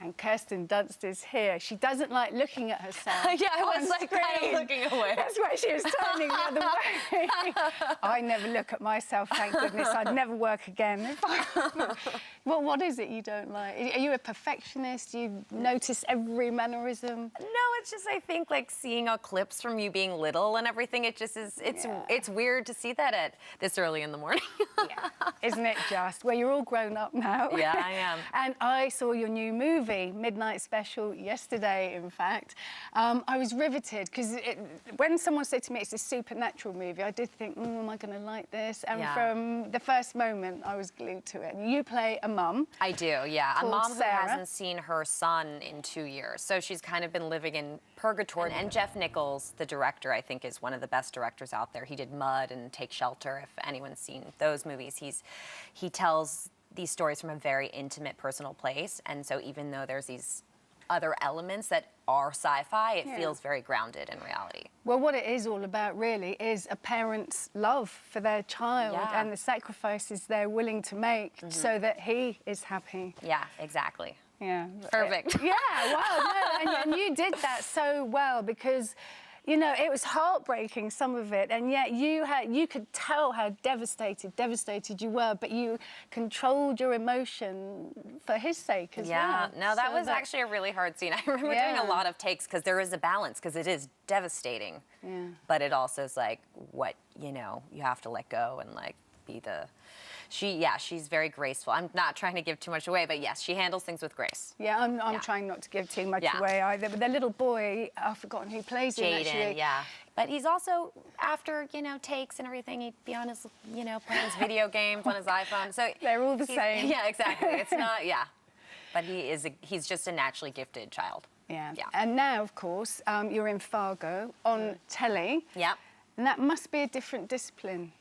And Kirsten Dunst is here. She doesn't like looking at herself. Yeah, I was like screen. kind of looking away. That's why she was turning the other way. I never look at myself, thank goodness. I'd never work again. Well, what is it you don't like? Are you a perfectionist? Do you notice every mannerism? No, it's just, I think, like, seeing clips from you being little and everything, it just is, it's weird to see that at this early in the morning. Yeah. Isn't it just? Well, you're all grown up now. Yeah, I am. And I saw your new movie, Midnight Special, yesterday, in fact. I was riveted, because when someone said to me it's a supernatural movie, I did think, am I going to like this? And from the first moment, I was glued to it. You play a mum. I do, yeah. A mom Sarah. who hasn't seen her son in 2 years. So she's kind of been living in purgatory. And Jeff Nichols, the director, I think is one of the best directors out there. He did Mud and Take Shelter, if anyone's seen those movies. He tells these stories from a very intimate, personal place. And so even though there's these other elements that are sci-fi, it feels very grounded in reality. Well, what it is all about, really, is a parent's love for their child and the sacrifices they're willing to make so that he is happy. Yeah, exactly. Yeah. Perfect. Yeah, wow, no, and you did that so well, because you know, it was heartbreaking, some of it, and yet you could tell how devastated you were, but you controlled your emotion for his sake as well. Yeah, no, that was actually a really hard scene. I remember doing a lot of takes, because there is a balance, because it is devastating, but it also is like what, you know, you have to let go and like be the... she's very graceful. I'm not trying to give too much away, but yes, she handles things with grace. Yeah, I'm trying not to give too much away either. But the little boy, I've forgotten who plays him, actually. Yeah. But he's also, after, you know, takes and everything, he'd be on his, you know, playing his video games on his iPhone. So they're all the same. Yeah, exactly. It's not, But he's just a naturally gifted child. Yeah. And now, of course, you're in Fargo on telly. Yeah. And that must be a different discipline.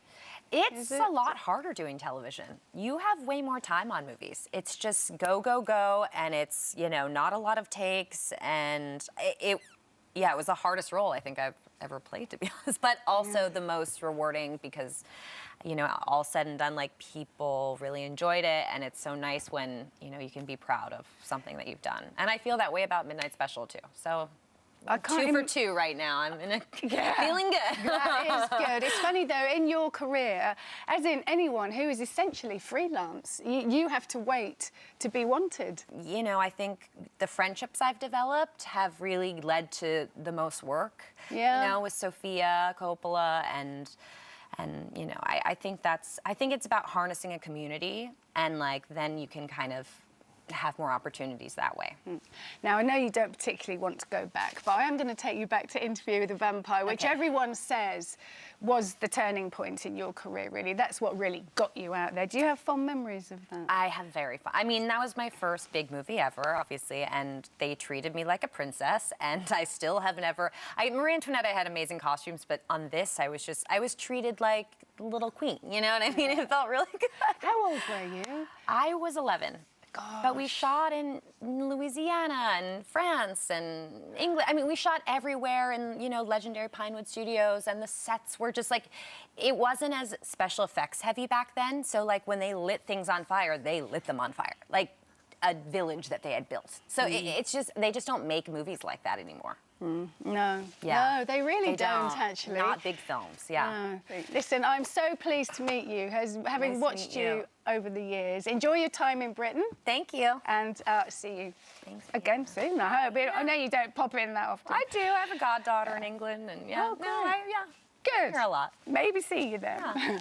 It's a lot harder doing television. You have way more time on movies. It's just go, go, go, and it's, you know, not a lot of takes, and it was the hardest role I think I've ever played, to be honest, but also the most rewarding, because, you know, all said and done, like, people really enjoyed it, and it's so nice when, you know, you can be proud of something that you've done. And I feel that way about Midnight Special, too. So... 2 for 2 right now. I'm in feeling good. That is good. It's funny, though, in your career, as in anyone who is essentially freelance, you have to wait to be wanted. You know, I think the friendships I've developed have really led to the most work. Yeah. You know, with Sofia Coppola and you know, I think it's about harnessing a community, and like then you can kind of have more opportunities that way. Now, I know you don't particularly want to go back, but I am going to take you back to Interview with a Vampire, which everyone says was the turning point in your career, really. That's what really got you out there. Do you have fond memories of that? I have very fond. I mean, that was my first big movie ever, obviously, and they treated me like a princess, and I still have never... Marie Antoinette, I had amazing costumes, but on this, I was treated like little queen, you know what I mean? It felt really good. How old were you? I was 11. Gosh. But we shot in Louisiana and France and England. I mean, we shot everywhere in, you know, legendary Pinewood Studios, and the sets were just like, it wasn't as special effects heavy back then. So like when they lit things on fire, they lit them on fire, like a village that they had built. So it's just, they just don't make movies like that anymore. No, no, they really don't actually. Not big films, No. Listen, I'm so pleased to meet you, having watched you over the years. Enjoy your time in Britain. Thank you. And see you again soon, I hope. I know you don't pop in that often. I do. I have a goddaughter in England, and Good. Here a lot. Maybe see you then. Yeah.